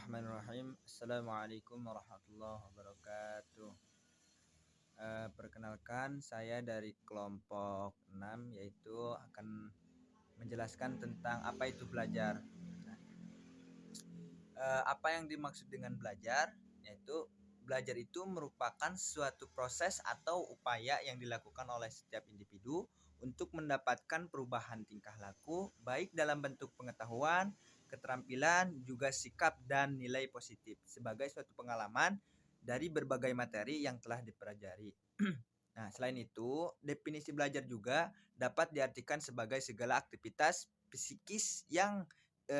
Bismillahirrahmanirrahim. Assalamualaikum warahmatullahi wabarakatuh. Perkenalkan, saya dari kelompok 6, yaitu akan menjelaskan tentang apa itu belajar. Apa yang dimaksud dengan belajar? Yaitu belajar itu merupakan suatu proses atau upaya yang dilakukan oleh setiap individu untuk mendapatkan perubahan tingkah laku, baik dalam bentuk pengetahuan, keterampilan, juga sikap dan nilai positif sebagai suatu pengalaman dari berbagai materi yang telah dipelajari. Nah, selain itu, definisi belajar juga dapat diartikan sebagai segala aktivitas psikis yang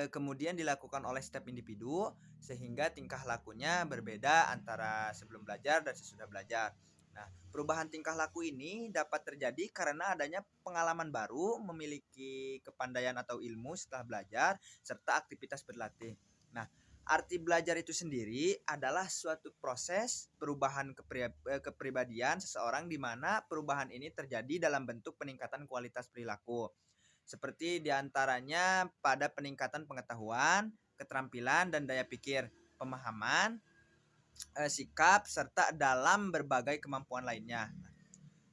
kemudian dilakukan oleh setiap individu sehingga tingkah lakunya berbeda antara sebelum belajar dan sesudah belajar. Nah, perubahan tingkah laku ini dapat terjadi karena adanya pengalaman baru, memiliki kepandaian atau ilmu setelah belajar, serta aktivitas berlatih. Nah, arti belajar itu sendiri adalah suatu proses perubahan kepribadian seseorang di mana perubahan ini terjadi dalam bentuk peningkatan kualitas perilaku. Seperti diantaranya pada peningkatan pengetahuan, keterampilan dan daya pikir, pemahaman, sikap, serta dalam berbagai kemampuan lainnya.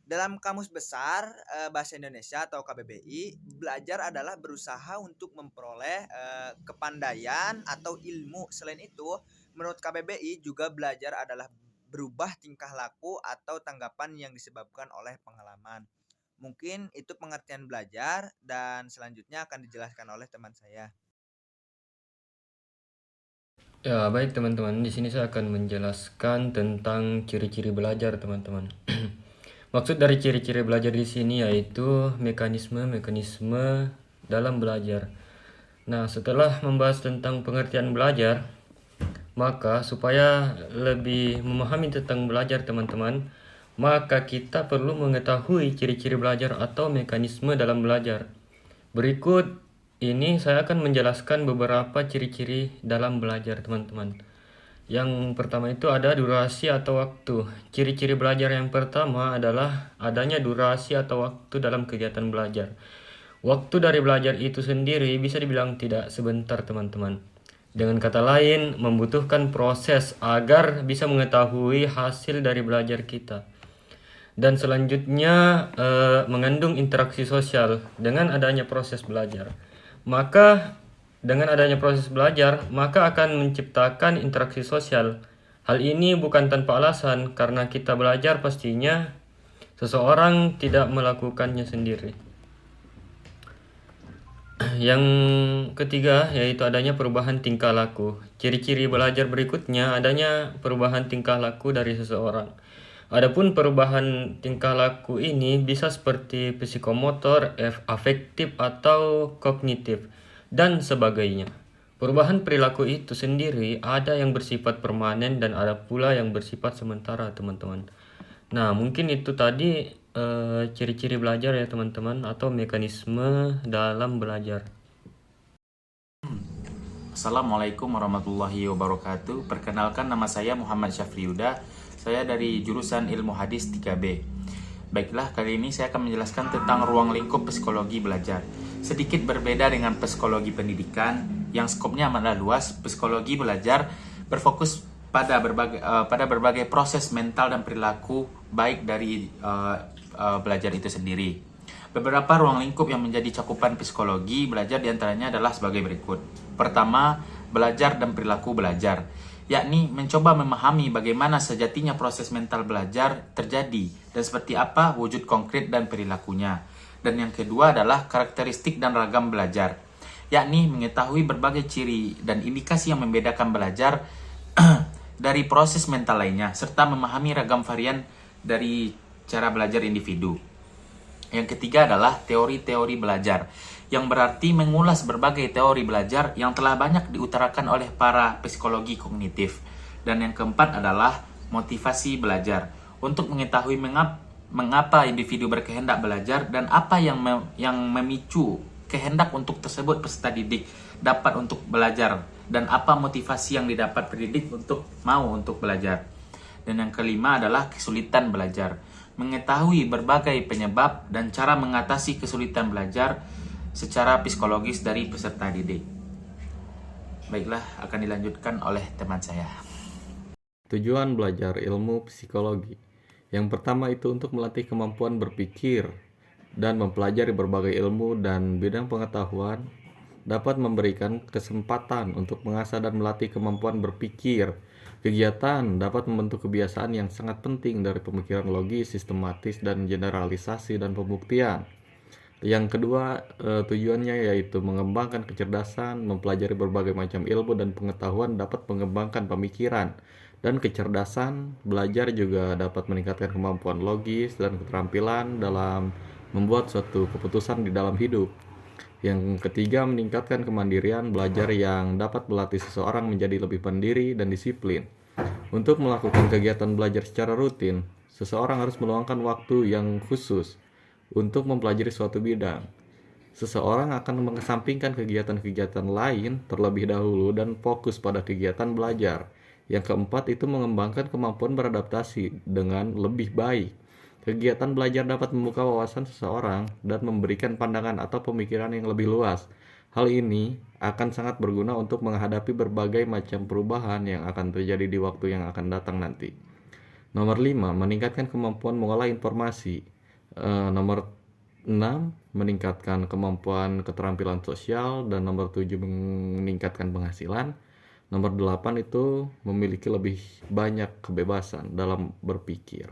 Dalam Kamus Besar Bahasa Indonesia atau KBBI, belajar adalah berusaha untuk memperoleh kepandaian atau ilmu. Selain itu, menurut KBBI juga belajar adalah berubah tingkah laku atau tanggapan yang disebabkan oleh pengalaman. Mungkin itu pengertian belajar dan selanjutnya akan dijelaskan oleh teman saya. Ya, baik teman-teman. Di sini saya akan menjelaskan tentang ciri-ciri belajar, teman-teman. Maksud dari ciri-ciri belajar di sini yaitu mekanisme dalam belajar. Nah, setelah membahas tentang pengertian belajar, maka supaya lebih memahami tentang belajar, teman-teman, maka kita perlu mengetahui ciri-ciri belajar atau mekanisme dalam belajar. Berikut ini saya akan menjelaskan beberapa ciri-ciri dalam belajar, teman-teman. Yang pertama itu ada durasi atau waktu. Ciri-ciri belajar yang pertama adalah adanya durasi atau waktu dalam kegiatan belajar. Waktu dari belajar itu sendiri bisa dibilang tidak sebentar, teman-teman. Dengan kata lain, membutuhkan proses agar bisa mengetahui hasil dari belajar kita. Dan selanjutnya mengandung interaksi sosial dengan adanya proses belajar. Maka dengan adanya proses belajar, maka akan menciptakan interaksi sosial. Hal ini bukan tanpa alasan karena kita belajar pastinya seseorang tidak melakukannya sendiri. Yang ketiga yaitu adanya perubahan tingkah laku. Ciri-ciri belajar berikutnya adanya perubahan tingkah laku dari seseorang. Adapun perubahan tingkah laku ini bisa seperti psikomotor, afektif atau kognitif dan sebagainya. Perubahan perilaku itu sendiri ada yang bersifat permanen dan ada pula yang bersifat sementara, teman-teman. Nah, mungkin itu tadi ciri-ciri belajar ya, teman-teman, atau mekanisme dalam belajar. Assalamualaikum warahmatullahi wabarakatuh. Perkenalkan, nama saya Muhammad Syafriuda. Saya dari jurusan Ilmu Hadis 3B. Baiklah, kali ini saya akan menjelaskan tentang ruang lingkup psikologi belajar. Sedikit berbeda dengan psikologi pendidikan yang skopnya amatlah luas, psikologi belajar berfokus pada berbagai proses mental dan perilaku baik dari belajar itu sendiri. Beberapa ruang lingkup yang menjadi cakupan psikologi belajar diantaranya adalah sebagai berikut. Pertama, belajar dan perilaku belajar, yakni mencoba memahami bagaimana sejatinya proses mental belajar terjadi dan seperti apa wujud konkret dan perilakunya. Dan yang kedua adalah karakteristik dan ragam belajar, yakni mengetahui berbagai ciri dan indikasi yang membedakan belajar dari proses mental lainnya, serta memahami ragam varian dari cara belajar individu. Yang ketiga adalah teori-teori belajar, yang berarti mengulas berbagai teori belajar yang telah banyak diutarakan oleh para psikologi kognitif. Dan yang keempat adalah motivasi belajar, untuk mengetahui mengapa individu berkehendak belajar dan apa yang memicu kehendak untuk tersebut peserta didik dapat untuk belajar, dan apa motivasi yang didapat pendidik untuk mau untuk belajar. Dan yang kelima adalah kesulitan belajar, mengetahui berbagai penyebab dan cara mengatasi kesulitan belajar secara psikologis dari peserta didik. Baiklah, akan dilanjutkan oleh teman saya. Tujuan belajar ilmu psikologi. Yang pertama itu untuk melatih kemampuan berpikir dan mempelajari berbagai ilmu dan bidang pengetahuan dapat memberikan kesempatan untuk mengasah dan melatih kemampuan berpikir. Kegiatan dapat membentuk kebiasaan yang sangat penting dari pemikiran logis, sistematis, dan generalisasi dan pembuktian. Yang kedua, tujuannya yaitu mengembangkan kecerdasan, mempelajari berbagai macam ilmu dan pengetahuan dapat mengembangkan pemikiran dan kecerdasan. Belajar juga dapat meningkatkan kemampuan logis dan keterampilan dalam membuat suatu keputusan di dalam hidup. Yang ketiga, meningkatkan kemandirian belajar yang dapat melatih seseorang menjadi lebih mandiri dan disiplin. Untuk melakukan kegiatan belajar secara rutin, seseorang harus meluangkan waktu yang khusus untuk mempelajari suatu bidang. Seseorang akan mengesampingkan kegiatan-kegiatan lain terlebih dahulu dan fokus pada kegiatan belajar. Yang keempat itu mengembangkan kemampuan beradaptasi dengan lebih baik. Kegiatan belajar dapat membuka wawasan seseorang dan memberikan pandangan atau pemikiran yang lebih luas. Hal ini akan sangat berguna untuk menghadapi berbagai macam perubahan yang akan terjadi di waktu yang akan datang nanti. Nomor 5, meningkatkan kemampuan mengolah informasi. Nomor 6, meningkatkan kemampuan keterampilan sosial. Dan nomor 7, meningkatkan penghasilan. Nomor 8 itu memiliki lebih banyak kebebasan dalam berpikir.